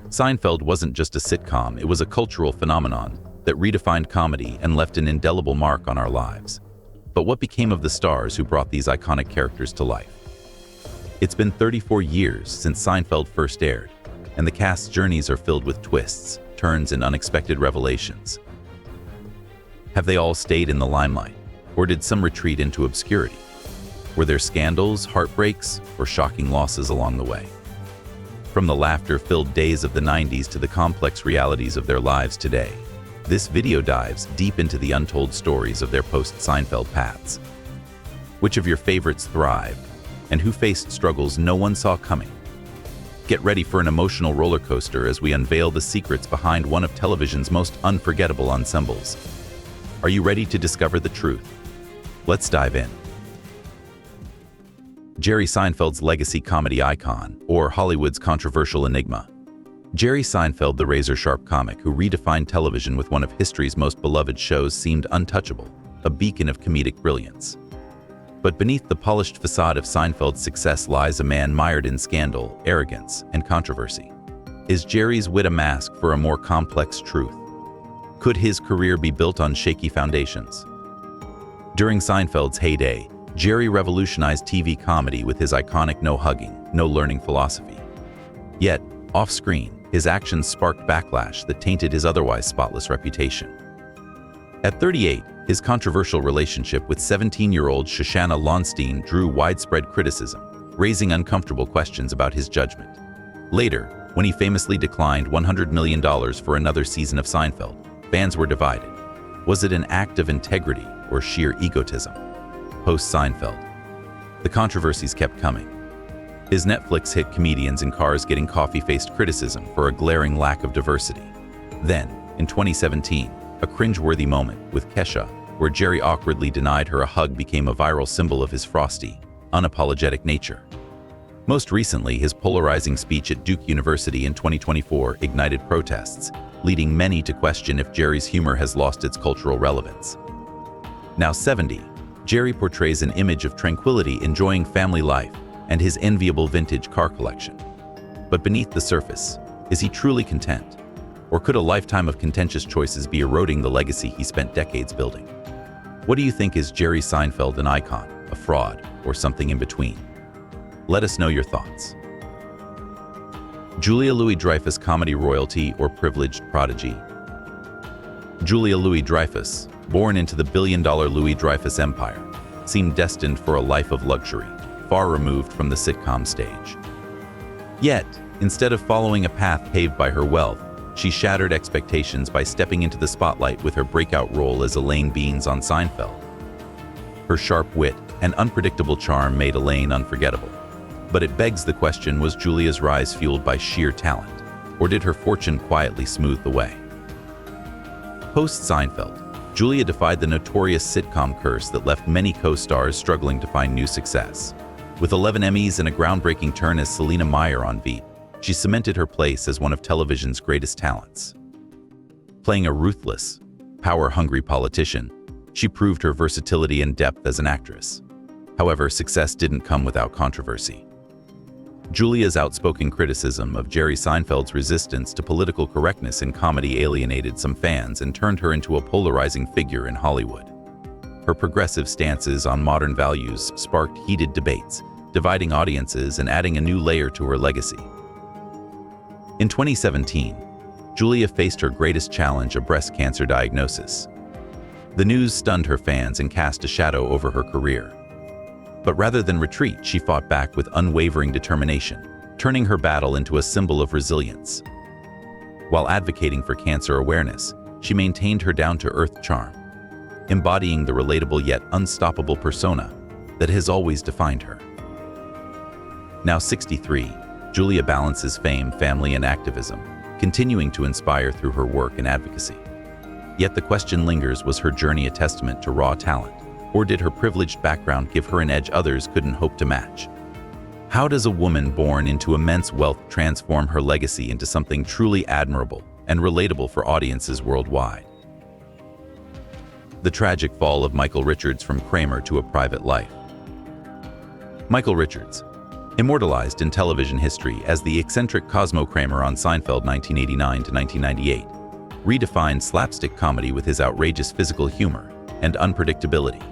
Seinfeld wasn't just a sitcom, it was a cultural phenomenon that redefined comedy and left an indelible mark on our lives. But what became of the stars who brought these iconic characters to life? It's been 34 years since Seinfeld first aired, and the cast's journeys are filled with twists, turns, and unexpected revelations. Have they all stayed in the limelight, or did some retreat into obscurity? Were there scandals, heartbreaks, or shocking losses along the way? From the laughter-filled days of the 90s to the complex realities of their lives today, this video dives deep into the untold stories of their post-Seinfeld paths. Which of your favorites thrived, and who faced struggles no one saw coming? Get ready for an emotional roller coaster as we unveil the secrets behind one of television's most unforgettable ensembles. Are you ready to discover the truth? Let's dive in. Jerry Seinfeld's legacy comedy icon, or Hollywood's controversial enigma. Jerry Seinfeld, the razor-sharp comic who redefined television with one of history's most beloved shows, seemed untouchable, a beacon of comedic brilliance. But beneath the polished facade of Seinfeld's success lies a man mired in scandal, arrogance, and controversy. Is Jerry's wit a mask for a more complex truth? Could his career be built on shaky foundations? During Seinfeld's heyday, Jerry revolutionized TV comedy with his iconic no-hugging, no-learning philosophy. Yet, off-screen, his actions sparked backlash that tainted his otherwise spotless reputation. At 38, his controversial relationship with 17-year-old Shoshana Lonstein drew widespread criticism, raising uncomfortable questions about his judgment. Later, when he famously declined $100 million for another season of Seinfeld, fans were divided. Was it an act of integrity or sheer egotism? Post-Seinfeld, the controversies kept coming. His Netflix hit comedians in cars getting coffee faced criticism for a glaring lack of diversity. Then, in 2017, a cringe-worthy moment with Kesha, where Jerry awkwardly denied her a hug, became a viral symbol of his frosty, unapologetic nature. Most recently, his polarizing speech at Duke University in 2024 ignited protests, leading many to question if Jerry's humor has lost its cultural relevance. Now 70, Jerry portrays an image of tranquility, enjoying family life, and his enviable vintage car collection. But beneath the surface, is he truly content? Or could a lifetime of contentious choices be eroding the legacy he spent decades building? What do you think? Is Jerry Seinfeld an icon, a fraud, or something in between? Let us know your thoughts. Julia Louis-Dreyfus, comedy royalty or privileged prodigy? Julia Louis-Dreyfus, born into the billion-dollar Louis-Dreyfus empire, seemed destined for a life of luxury, far removed from the sitcom stage. Yet, instead of following a path paved by her wealth, she shattered expectations by stepping into the spotlight with her breakout role as Elaine Beans on Seinfeld. Her sharp wit and unpredictable charm made Elaine unforgettable. But it begs the question, was Julia's rise fueled by sheer talent, or did her fortune quietly smooth the way? Post-Seinfeld, Julia defied the notorious sitcom curse that left many co-stars struggling to find new success. With 11 Emmys and a groundbreaking turn as Selena Meyer on Veep, she cemented her place as one of television's greatest talents. Playing a ruthless, power-hungry politician, she proved her versatility and depth as an actress. However, success didn't come without controversy. Julia's outspoken criticism of Jerry Seinfeld's resistance to political correctness in comedy alienated some fans and turned her into a polarizing figure in Hollywood. Her progressive stances on modern values sparked heated debates, dividing audiences and adding a new layer to her legacy. In 2017, Julia faced her greatest challenge, a breast cancer diagnosis. The news stunned her fans and cast a shadow over her career. But rather than retreat, she fought back with unwavering determination, turning her battle into a symbol of resilience. While advocating for cancer awareness, she maintained her down-to-earth charm, embodying the relatable yet unstoppable persona that has always defined her. Now 63, Julia balances fame, family, and activism, continuing to inspire through her work and advocacy. Yet the question lingers, was her journey a testament to raw talent, or did her privileged background give her an edge others couldn't hope to match? How does a woman born into immense wealth transform her legacy into something truly admirable and relatable for audiences worldwide? The tragic fall of Michael Richards, from Kramer to a private life. Michael Richards, Immortalized in television history as the eccentric Cosmo Kramer on Seinfeld 1989 to 1998, redefined slapstick comedy with his outrageous physical humor and unpredictability.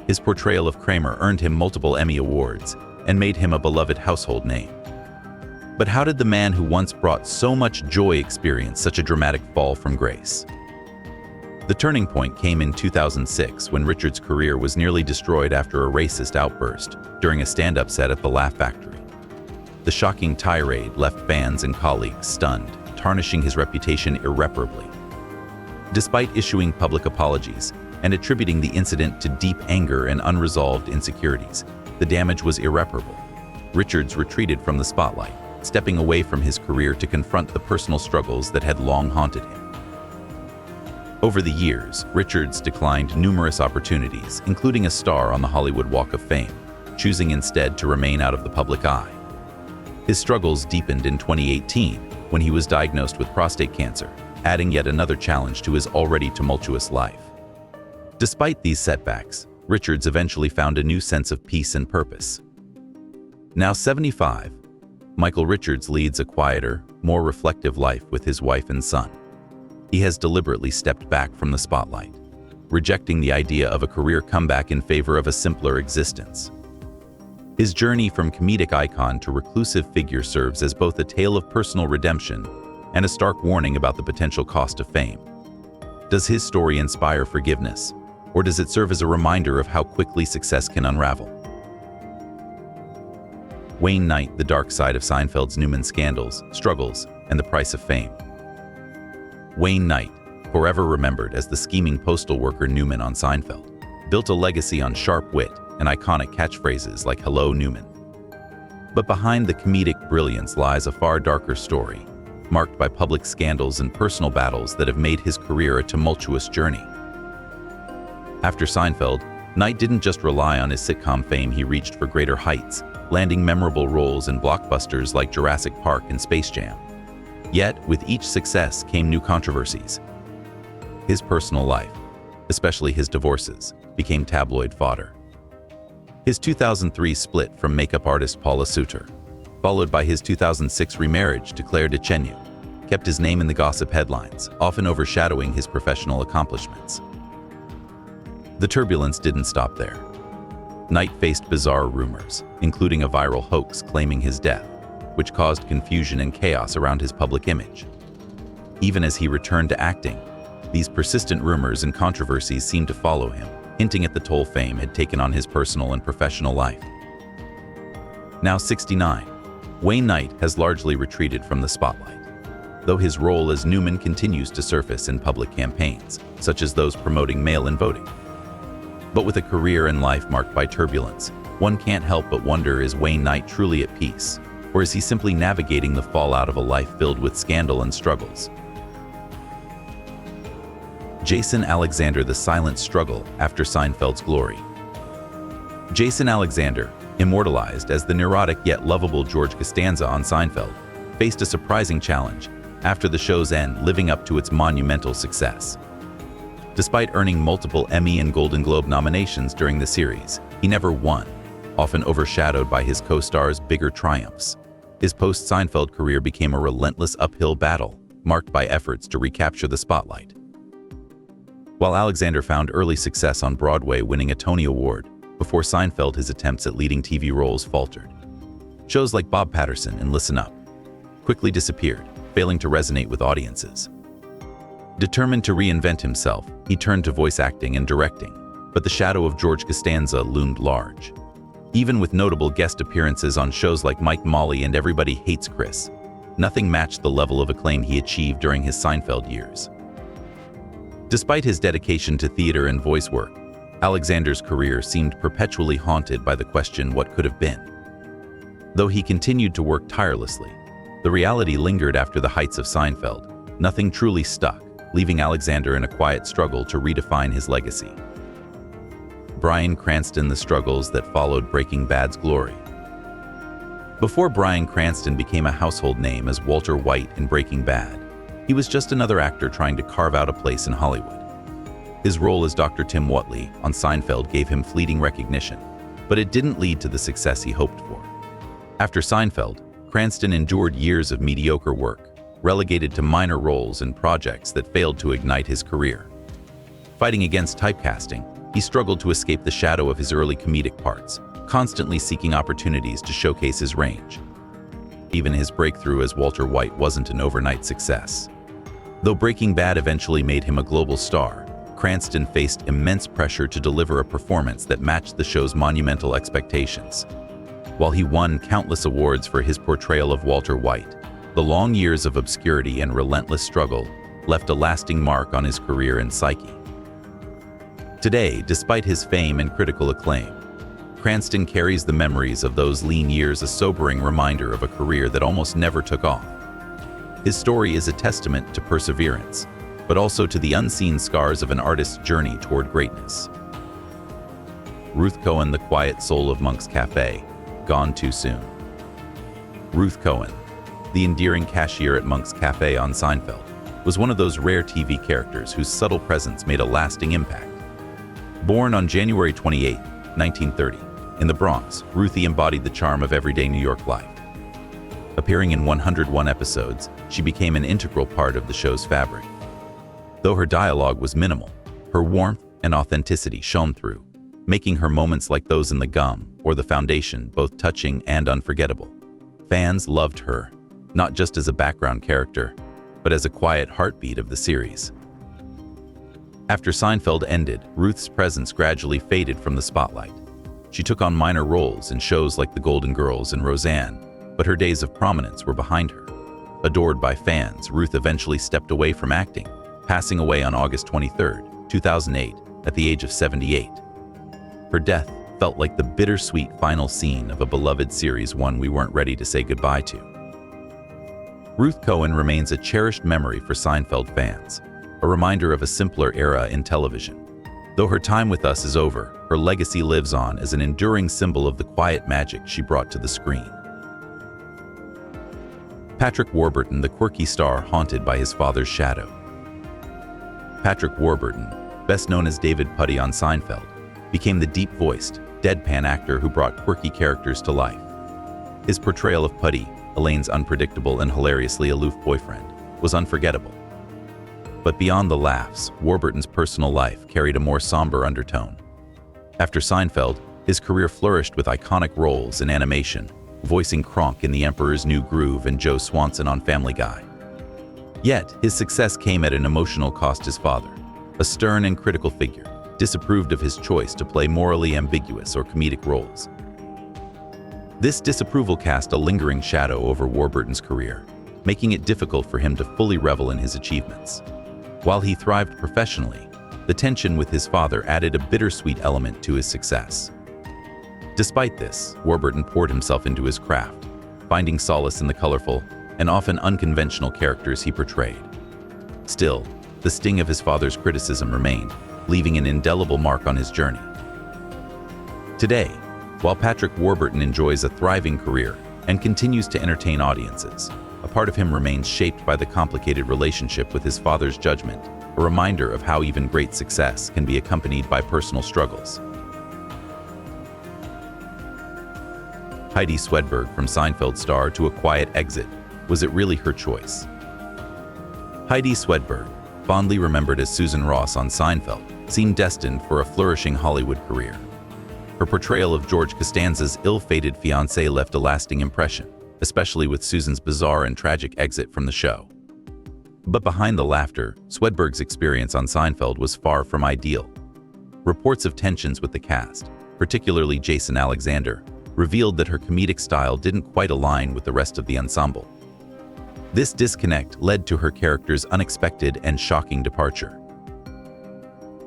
His portrayal of Kramer earned him multiple Emmy Awards and made him a beloved household name. But how did the man who once brought so much joy experience such a dramatic fall from grace? The turning point came in 2006 when Richards' career was nearly destroyed after a racist outburst during a stand-up set at the Laugh Factory. The shocking tirade left fans and colleagues stunned, tarnishing his reputation irreparably. Despite issuing public apologies and attributing the incident to deep anger and unresolved insecurities, the damage was irreparable. Richards retreated from the spotlight, stepping away from his career to confront the personal struggles that had long haunted him. Over the years, Richards declined numerous opportunities, including a star on the Hollywood Walk of Fame, choosing instead to remain out of the public eye. His struggles deepened in 2018 when he was diagnosed with prostate cancer, adding yet another challenge to his already tumultuous life. Despite these setbacks, Richards eventually found a new sense of peace and purpose. Now 75, Michael Richards leads a quieter, more reflective life with his wife and son. He has deliberately stepped back from the spotlight, rejecting the idea of a career comeback in favor of a simpler existence. His journey from comedic icon to reclusive figure serves as both a tale of personal redemption and a stark warning about the potential cost of fame. Does his story inspire forgiveness, or does it serve as a reminder of how quickly success can unravel? Wayne Knight, the dark side of Seinfeld's Newman scandals, struggles, and the price of fame. Wayne Knight, forever remembered as the scheming postal worker Newman on Seinfeld, built a legacy on sharp wit and iconic catchphrases like "Hello, Newman." But behind the comedic brilliance lies a far darker story, marked by public scandals and personal battles that have made his career a tumultuous journey. After Seinfeld, Knight didn't just rely on his sitcom fame, he reached for greater heights, landing memorable roles in blockbusters like Jurassic Park and Space Jam. Yet, with each success came new controversies. His personal life, especially his divorces, became tabloid fodder. His 2003 split from makeup artist Paula Suter, followed by his 2006 remarriage to Claire Deschenu, kept his name in the gossip headlines, often overshadowing his professional accomplishments. The turbulence didn't stop there. Knight faced bizarre rumors, including a viral hoax claiming his death, which caused confusion and chaos around his public image. Even as he returned to acting, these persistent rumors and controversies seemed to follow him, hinting at the toll fame had taken on his personal and professional life. Now 69, Wayne Knight has largely retreated from the spotlight, though his role as Newman continues to surface in public campaigns, such as those promoting mail-in voting. But with a career and life marked by turbulence, one can't help but wonder, is Wayne Knight truly at peace? Or is he simply navigating the fallout of a life filled with scandal and struggles? Jason Alexander, the silent struggle after Seinfeld's glory. Jason Alexander, immortalized as the neurotic yet lovable George Costanza on Seinfeld, faced a surprising challenge after the show's end, living up to its monumental success. Despite earning multiple Emmy and Golden Globe nominations during the series, he never won, often overshadowed by his co-stars' bigger triumphs. His post-Seinfeld career became a relentless uphill battle, marked by efforts to recapture the spotlight. While Alexander found early success on Broadway, winning a Tony Award, before Seinfeld his attempts at leading TV roles faltered. Shows like Bob Patterson and Listen Up quickly disappeared, failing to resonate with audiences. Determined to reinvent himself, he turned to voice acting and directing, but the shadow of George Costanza loomed large. Even with notable guest appearances on shows like Mike Molly and Everybody Hates Chris, nothing matched the level of acclaim he achieved during his Seinfeld years. Despite his dedication to theater and voice work, Alexander's career seemed perpetually haunted by the question, what could have been? Though he continued to work tirelessly, the reality lingered after the heights of Seinfeld. Nothing truly stuck, leaving Alexander in a quiet struggle to redefine his legacy. Bryan Cranston, the struggles that followed Breaking Bad's glory. Before Bryan Cranston became a household name as Walter White in Breaking Bad, he was just another actor trying to carve out a place in Hollywood. His role as Dr. Tim Whatley on Seinfeld gave him fleeting recognition, but it didn't lead to the success he hoped for. After Seinfeld, Cranston endured years of mediocre work, relegated to minor roles in projects that failed to ignite his career. Fighting against typecasting, he struggled to escape the shadow of his early comedic parts, constantly seeking opportunities to showcase his range. Even his breakthrough as Walter White wasn't an overnight success. Though Breaking Bad eventually made him a global star, Cranston faced immense pressure to deliver a performance that matched the show's monumental expectations. While he won countless awards for his portrayal of Walter White, the long years of obscurity and relentless struggle left a lasting mark on his career and psyche. Today, despite his fame and critical acclaim, Cranston carries the memories of those lean years, a sobering reminder of a career that almost never took off. His story is a testament to perseverance, but also to the unseen scars of an artist's journey toward greatness. Ruth Cohen, the quiet soul of Monk's Cafe, gone too soon. Ruth Cohen, the endearing cashier at Monk's Cafe on Seinfeld, was one of those rare TV characters whose subtle presence made a lasting impact. Born on January 28, 1930, in the Bronx, Ruthie embodied the charm of everyday New York life. Appearing in 101 episodes, she became an integral part of the show's fabric. Though her dialogue was minimal, her warmth and authenticity shone through, making her moments like those in The Gum or The Foundation both touching and unforgettable. Fans loved her, not just as a background character, but as a quiet heartbeat of the series. After Seinfeld ended, Ruth's presence gradually faded from the spotlight. She took on minor roles in shows like The Golden Girls and Roseanne, but her days of prominence were behind her. Adored by fans, Ruth eventually stepped away from acting, passing away on August 23, 2008, at the age of 78. Her death felt like the bittersweet final scene of a beloved series, one we weren't ready to say goodbye to. Ruth Cohen remains a cherished memory for Seinfeld fans, a reminder of a simpler era in television. Though her time with us is over, her legacy lives on as an enduring symbol of the quiet magic she brought to the screen. Patrick Warburton, the quirky star haunted by his father's shadow. Patrick Warburton, best known as David Puddy on Seinfeld, became the deep-voiced, deadpan actor who brought quirky characters to life. His portrayal of Puddy, Elaine's unpredictable and hilariously aloof boyfriend, was unforgettable. But beyond the laughs, Warburton's personal life carried a more somber undertone. After Seinfeld, his career flourished with iconic roles in animation, voicing Kronk in The Emperor's New Groove and Joe Swanson on Family Guy. Yet, his success came at an emotional cost. His father, a stern and critical figure, disapproved of his choice to play morally ambiguous or comedic roles. This disapproval cast a lingering shadow over Warburton's career, making it difficult for him to fully revel in his achievements. While he thrived professionally, the tension with his father added a bittersweet element to his success. Despite this, Warburton poured himself into his craft, finding solace in the colorful and often unconventional characters he portrayed. Still, the sting of his father's criticism remained, leaving an indelible mark on his journey. Today, while Patrick Warburton enjoys a thriving career and continues to entertain audiences, a part of him remains shaped by the complicated relationship with his father's judgment, a reminder of how even great success can be accompanied by personal struggles. Heidi Swedberg, from Seinfeld star to a quiet exit, was it really her choice? Heidi Swedberg, fondly remembered as Susan Ross on Seinfeld, seemed destined for a flourishing Hollywood career. Her portrayal of George Costanza's ill-fated fiancé left a lasting impression, especially with Susan's bizarre and tragic exit from the show. But behind the laughter, Swedberg's experience on Seinfeld was far from ideal. Reports of tensions with the cast, particularly Jason Alexander, revealed that her comedic style didn't quite align with the rest of the ensemble. This disconnect led to her character's unexpected and shocking departure.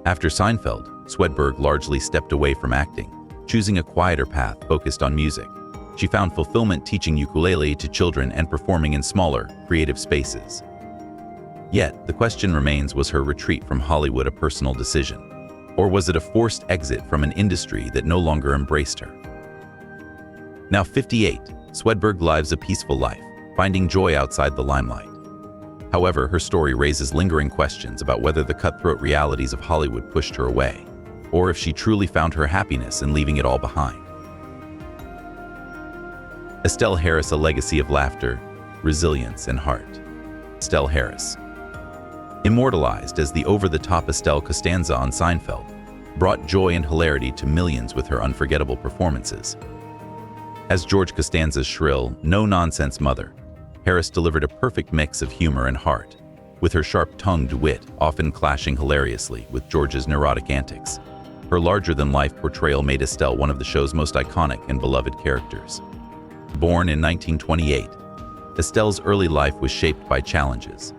After Seinfeld, Swedberg largely stepped away from acting, choosing a quieter path focused on music. She found fulfillment teaching ukulele to children and performing in smaller, creative spaces. Yet, the question remains, was her retreat from Hollywood a personal decision? Or was it a forced exit from an industry that no longer embraced her? Now 58, Swedberg lives a peaceful life, finding joy outside the limelight. However, her story raises lingering questions about whether the cutthroat realities of Hollywood pushed her away, or if she truly found her happiness in leaving it all behind. Estelle Harris, a legacy of laughter, resilience, and heart. Estelle Harris, immortalized as the over-the-top Estelle Costanza on Seinfeld, brought joy and hilarity to millions with her unforgettable performances. As George Costanza's shrill, no-nonsense mother, Harris delivered a perfect mix of humor and heart, with her sharp-tongued wit often clashing hilariously with George's neurotic antics. Her larger-than-life portrayal made Estelle one of the show's most iconic and beloved characters. Born in 1928, Estelle's early life was shaped by challenges.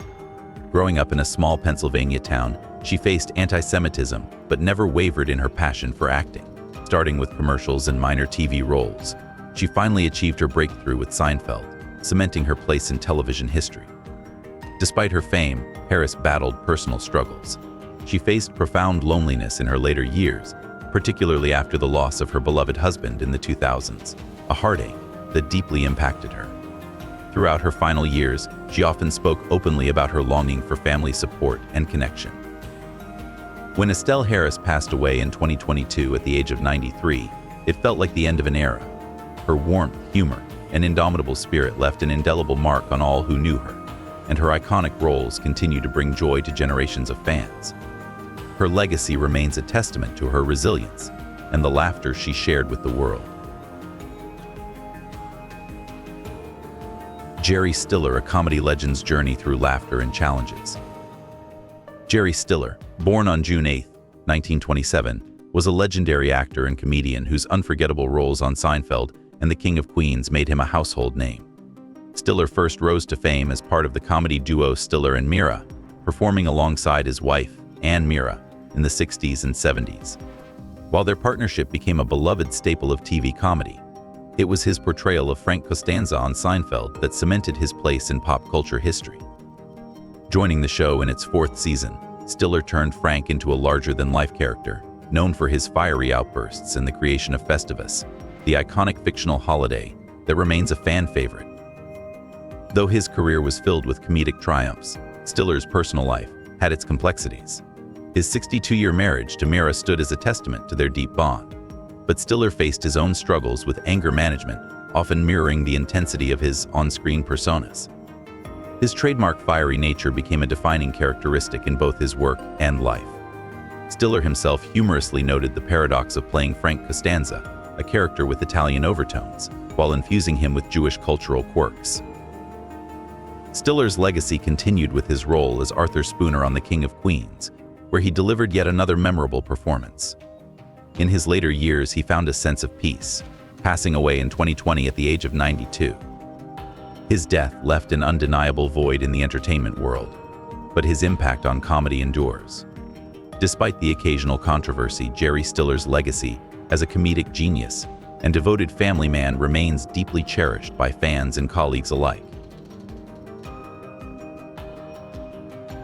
Growing up in a small Pennsylvania town, she faced anti-Semitism but never wavered in her passion for acting. Starting with commercials and minor TV roles, she finally achieved her breakthrough with Seinfeld, cementing her place in television history. Despite her fame, Harris battled personal struggles. She faced profound loneliness in her later years, particularly after the loss of her beloved husband in the 2000s, a heartache that deeply impacted her. Throughout her final years, she often spoke openly about her longing for family support and connection. When Estelle Harris passed away in 2022 at the age of 93, it felt like the end of an era. Her warmth, humor, and indomitable spirit left an indelible mark on all who knew her, and her iconic roles continue to bring joy to generations of fans. Her legacy remains a testament to her resilience and the laughter she shared with the world. Jerry Stiller, a comedy legend's journey through laughter and challenges. Jerry Stiller, born on June 8, 1927, was a legendary actor and comedian whose unforgettable roles on Seinfeld and The King of Queens made him a household name. Stiller first rose to fame as part of the comedy duo Stiller and Meara, performing alongside his wife, Ann Meara, in the 60s and 70s. While their partnership became a beloved staple of TV comedy, it was his portrayal of Frank Costanza on Seinfeld that cemented his place in pop culture history. Joining the show in its fourth season, Stiller turned Frank into a larger-than-life character, known for his fiery outbursts and the creation of Festivus, the iconic fictional holiday that remains a fan favorite. Though his career was filled with comedic triumphs, Stiller's personal life had its complexities. His 62-year marriage to Meara stood as a testament to their deep bond, but Stiller faced his own struggles with anger management, often mirroring the intensity of his on-screen personas. His trademark fiery nature became a defining characteristic in both his work and life. Stiller himself humorously noted the paradox of playing Frank Costanza, a character with Italian overtones, while infusing him with Jewish cultural quirks. Stiller's legacy continued with his role as Arthur Spooner on The King of Queens, where he delivered yet another memorable performance. In his later years, he found a sense of peace, passing away in 2020 at the age of 92. His death left an undeniable void in the entertainment world, but his impact on comedy endures. Despite the occasional controversy, Jerry Stiller's legacy as a comedic genius and devoted family man remains deeply cherished by fans and colleagues alike.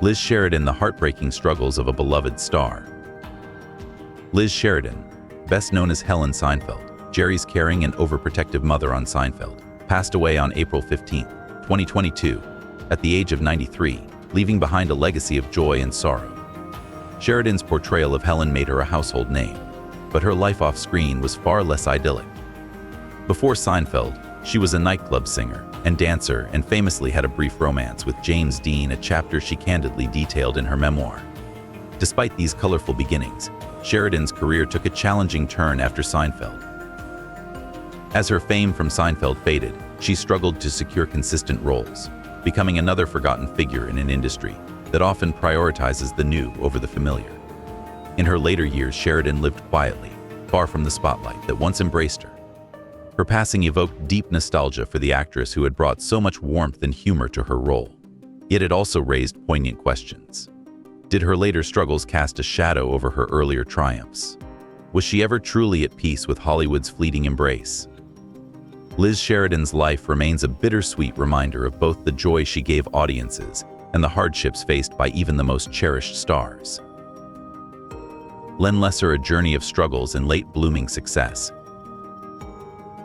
Liz Sheridan, the heartbreaking struggles of a beloved star. Liz Sheridan, best known as Helen Seinfeld, Jerry's caring and overprotective mother on Seinfeld, passed away on April 15, 2022, at the age of 93, leaving behind a legacy of joy and sorrow. Sheridan's portrayal of Helen made her a household name, but her life off-screen was far less idyllic. Before Seinfeld, she was a nightclub singer and dancer and famously had a brief romance with James Dean, a chapter she candidly detailed in her memoir. Despite these colorful beginnings, Sheridan's career took a challenging turn after Seinfeld. As her fame from Seinfeld faded, she struggled to secure consistent roles, becoming another forgotten figure in an industry that often prioritizes the new over the familiar. In her later years, Sheridan lived quietly, far from the spotlight that once embraced her. Her passing evoked deep nostalgia for the actress who had brought so much warmth and humor to her role. Yet it also raised poignant questions. Did her later struggles cast a shadow over her earlier triumphs? Was she ever truly at peace with Hollywood's fleeting embrace? Liz Sheridan's life remains a bittersweet reminder of both the joy she gave audiences and the hardships faced by even the most cherished stars. Len Lesser, a journey of struggles and late-blooming success.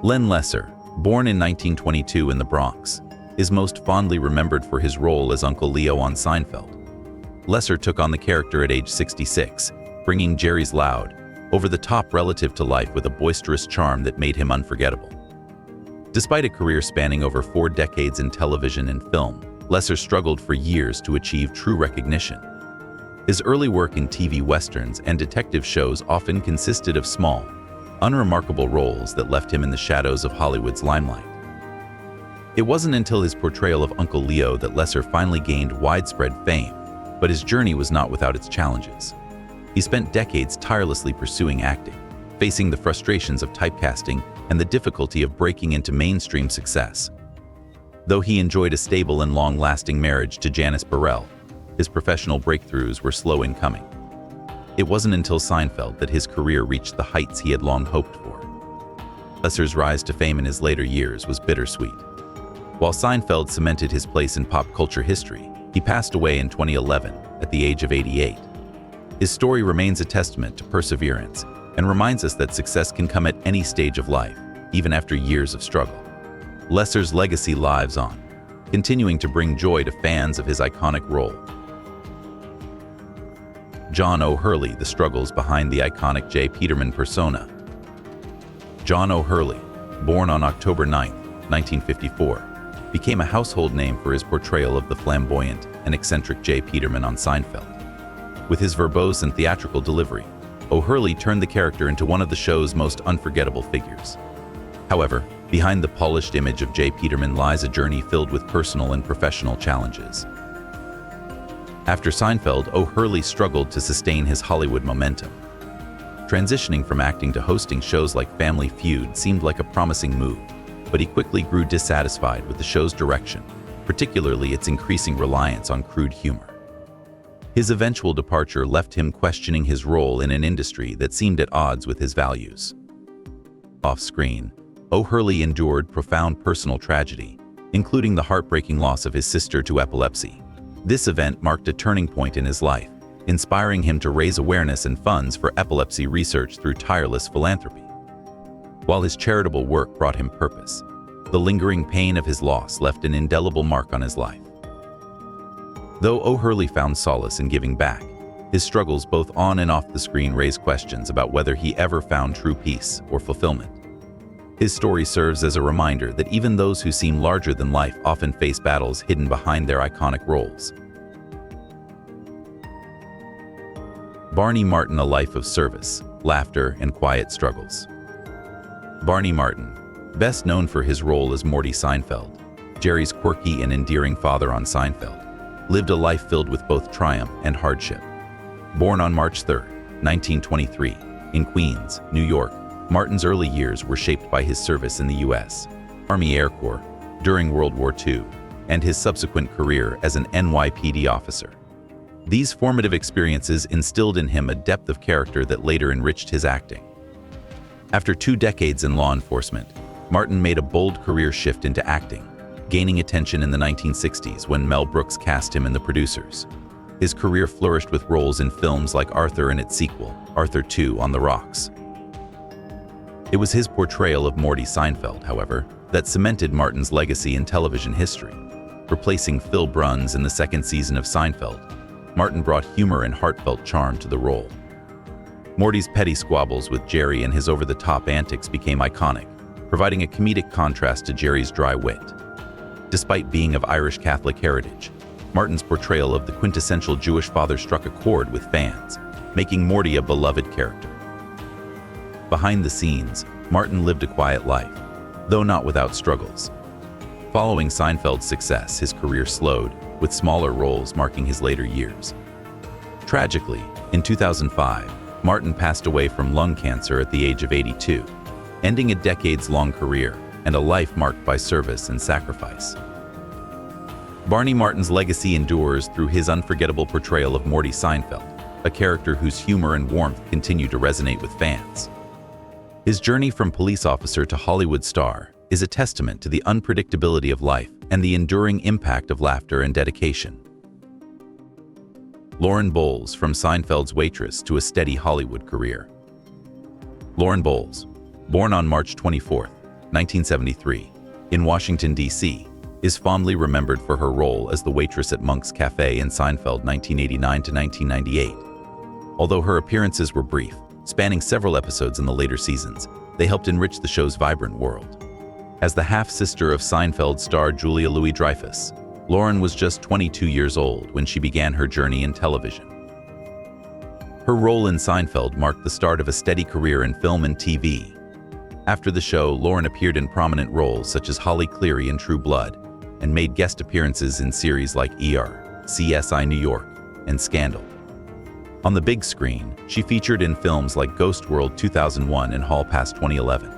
Len Lesser, born in 1922 in the Bronx, is most fondly remembered for his role as Uncle Leo on Seinfeld. Lesser took on the character at age 66, bringing Jerry's loud, over-the-top relative to life with a boisterous charm that made him unforgettable. Despite a career spanning over 4 decades in television and film, Lesser struggled for years to achieve true recognition. His early work in TV westerns and detective shows often consisted of small, unremarkable roles that left him in the shadows of Hollywood's limelight. It wasn't until his portrayal of Uncle Leo that Lesser finally gained widespread fame, but his journey was not without its challenges. He spent decades tirelessly pursuing acting, facing the frustrations of typecasting and the difficulty of breaking into mainstream success. Though he enjoyed a stable and long-lasting marriage to Janice Burrell, his professional breakthroughs were slow in coming. It wasn't until Seinfeld that his career reached the heights he had long hoped for. Lesser's rise to fame in his later years was bittersweet. While Seinfeld cemented his place in pop culture history, he passed away in 2011 at the age of 88. His story remains a testament to perseverance and reminds us that success can come at any stage of life, even after years of struggle. Lesser's legacy lives on, continuing to bring joy to fans of his iconic role. John O'Hurley, the struggles behind the iconic J. Peterman persona. John O'Hurley, born on October 9, 1954, became a household name for his portrayal of the flamboyant and eccentric J. Peterman on Seinfeld. With his verbose and theatrical delivery, O'Hurley turned the character into one of the show's most unforgettable figures. However, behind the polished image of J. Peterman lies a journey filled with personal and professional challenges. After Seinfeld, O'Hurley struggled to sustain his Hollywood momentum. Transitioning from acting to hosting shows like Family Feud seemed like a promising move, but he quickly grew dissatisfied with the show's direction, particularly its increasing reliance on crude humor. His eventual departure left him questioning his role in an industry that seemed at odds with his values. Off-screen, O'Hurley endured profound personal tragedy, including the heartbreaking loss of his sister to epilepsy. This event marked a turning point in his life, inspiring him to raise awareness and funds for epilepsy research through tireless philanthropy. While his charitable work brought him purpose, the lingering pain of his loss left an indelible mark on his life. Though O'Hurley found solace in giving back, his struggles both on and off the screen raise questions about whether he ever found true peace or fulfillment. His story serves as a reminder that even those who seem larger than life often face battles hidden behind their iconic roles. Barney Martin: A Life of Service, Laughter, and Quiet Struggles. Barney Martin, best known for his role as Morty Seinfeld, Jerry's quirky and endearing father on Seinfeld, lived a life filled with both triumph and hardship. Born on March 3, 1923, in Queens, New York, Martin's early years were shaped by his service in the U.S. Army Air Corps during World War II and his subsequent career as an NYPD officer. These formative experiences instilled in him a depth of character that later enriched his acting. After 2 decades in law enforcement, Martin made a bold career shift into acting, gaining attention in the 1960s when Mel Brooks cast him in The Producers. His career flourished with roles in films like Arthur and its sequel, Arthur II on the Rocks. It was his portrayal of Morty Seinfeld, however, that cemented Martin's legacy in television history. Replacing Phil Bruns in the 2nd season of Seinfeld, Martin brought humor and heartfelt charm to the role. Morty's petty squabbles with Jerry and his over-the-top antics became iconic, providing a comedic contrast to Jerry's dry wit. Despite being of Irish Catholic heritage, Martin's portrayal of the quintessential Jewish father struck a chord with fans, making Morty a beloved character. Behind the scenes, Martin lived a quiet life, though not without struggles. Following Seinfeld's success, his career slowed, with smaller roles marking his later years. Tragically, in 2005, Martin passed away from lung cancer at the age of 82, ending a decades-long career and a life marked by service and sacrifice. Barney Martin's legacy endures through his unforgettable portrayal of Morty Seinfeld, a character whose humor and warmth continue to resonate with fans. His journey from police officer to Hollywood star is a testament to the unpredictability of life and the enduring impact of laughter and dedication. Lauren Bowles, from Seinfeld's waitress to a steady Hollywood career. Lauren Bowles, born on March 24, 1973, in Washington, D.C., is fondly remembered for her role as the waitress at Monk's Cafe in Seinfeld 1989 to 1998. Although her appearances were brief, spanning several episodes in the later seasons, they helped enrich the show's vibrant world. As the half-sister of Seinfeld star Julia Louis-Dreyfus, Lauren was just 22 years old when she began her journey in television. Her role in Seinfeld marked the start of a steady career in film and TV. After the show, Lauren appeared in prominent roles such as Holly Cleary in True Blood and made guest appearances in series like ER, CSI New York, and Scandal. On the big screen, she featured in films like Ghost World 2001 and Hall Pass 2011.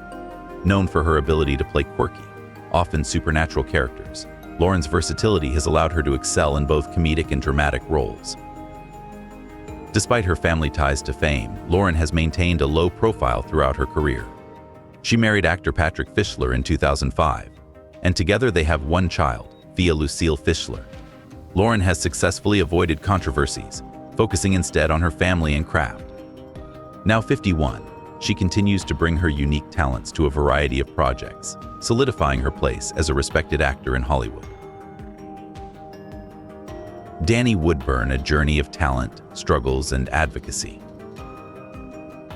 Known for her ability to play quirky, often supernatural characters, Lauren's versatility has allowed her to excel in both comedic and dramatic roles. Despite her family ties to fame, Lauren has maintained a low profile throughout her career. She married actor Patrick Fischler in 2005, and together they have one child, Thea Lucille Fischler. Lauren has successfully avoided controversies, focusing instead on her family and craft. Now 51, she continues to bring her unique talents to a variety of projects, solidifying her place as a respected actor in Hollywood. Danny Woodburn: A Journey of Talent, Struggles, and Advocacy.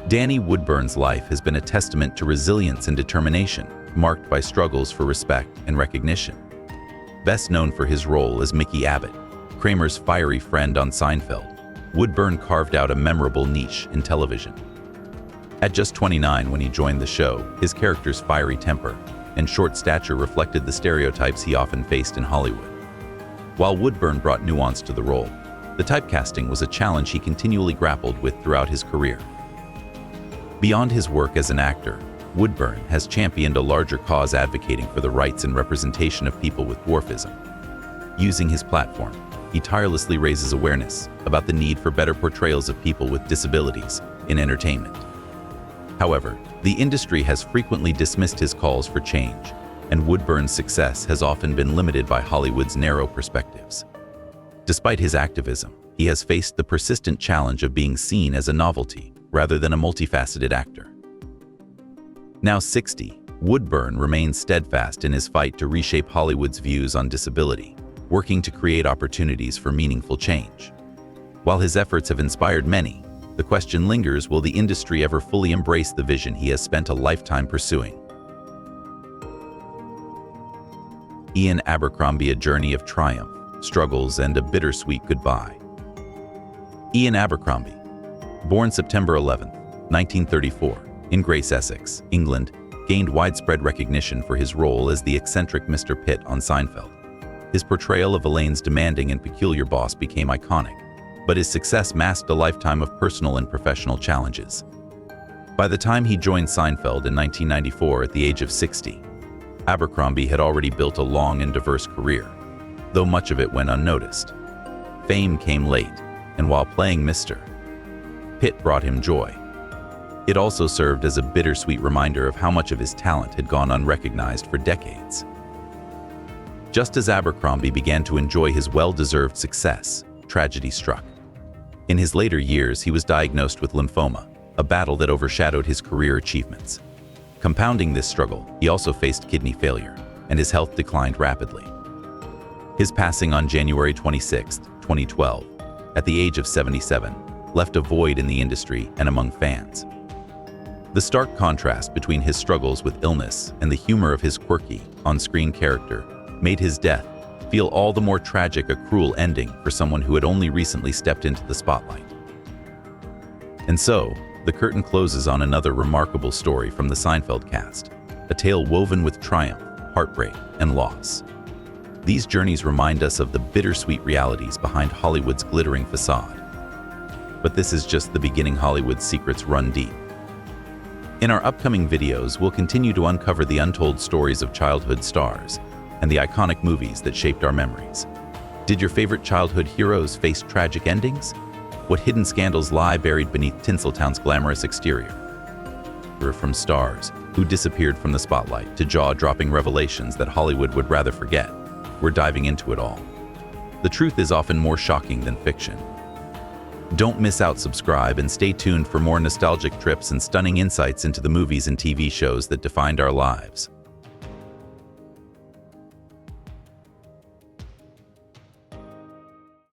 Danny Woodburn's life has been a testament to resilience and determination, marked by struggles for respect and recognition. Best known for his role as Mickey Abbott, Kramer's fiery friend on Seinfeld, Woodburn carved out a memorable niche in television. At just 29 when he joined the show, his character's fiery temper and short stature reflected the stereotypes he often faced in Hollywood. While Woodburn brought nuance to the role, the typecasting was a challenge he continually grappled with throughout his career. Beyond his work as an actor, Woodburn has championed a larger cause advocating for the rights and representation of people with dwarfism. Using his platform, he tirelessly raises awareness about the need for better portrayals of people with disabilities in entertainment. However, the industry has frequently dismissed his calls for change, and Woodburn's success has often been limited by Hollywood's narrow perspectives. Despite his activism, he has faced the persistent challenge of being seen as a novelty rather than a multifaceted actor. Now 60, Woodburn remains steadfast in his fight to reshape Hollywood's views on disability, working to create opportunities for meaningful change. While his efforts have inspired many, the question lingers: will the industry ever fully embrace the vision he has spent a lifetime pursuing? Ian Abercrombie: A Journey of Triumph, Struggles, and a Bittersweet Goodbye. Ian Abercrombie, born September 11, 1934, in Grace, Essex, England, gained widespread recognition for his role as the eccentric Mr. Pitt on Seinfeld. His portrayal of Elaine's demanding and peculiar boss became iconic, but his success masked a lifetime of personal and professional challenges. By the time he joined Seinfeld in 1994 at the age of 60, Abercrombie had already built a long and diverse career, though much of it went unnoticed. Fame came late, and while playing Mr. Pitt brought him joy, it also served as a bittersweet reminder of how much of his talent had gone unrecognized for decades. Just as Abercrombie began to enjoy his well-deserved success, tragedy struck. In his later years, he was diagnosed with lymphoma, a battle that overshadowed his career achievements. Compounding this struggle, he also faced kidney failure, and his health declined rapidly. His passing on January 26, 2012, at the age of 77, left a void in the industry and among fans. The stark contrast between his struggles with illness and the humor of his quirky, on-screen character made his death feel all the more tragic, a cruel ending for someone who had only recently stepped into the spotlight. And so, the curtain closes on another remarkable story from the Seinfeld cast, a tale woven with triumph, heartbreak, and loss. These journeys remind us of the bittersweet realities behind Hollywood's glittering facade. But this is just the beginning. Hollywood's secrets run deep. In our upcoming videos, we'll continue to uncover the untold stories of childhood stars and the iconic movies that shaped our memories. Did your favorite childhood heroes face tragic endings? What hidden scandals lie buried beneath Tinseltown's glamorous exterior? From stars who disappeared from the spotlight to jaw-dropping revelations that Hollywood would rather forget, we're diving into it all. The truth is often more shocking than fiction. Don't miss out, subscribe, and stay tuned for more nostalgic trips and stunning insights into the movies and TV shows that defined our lives.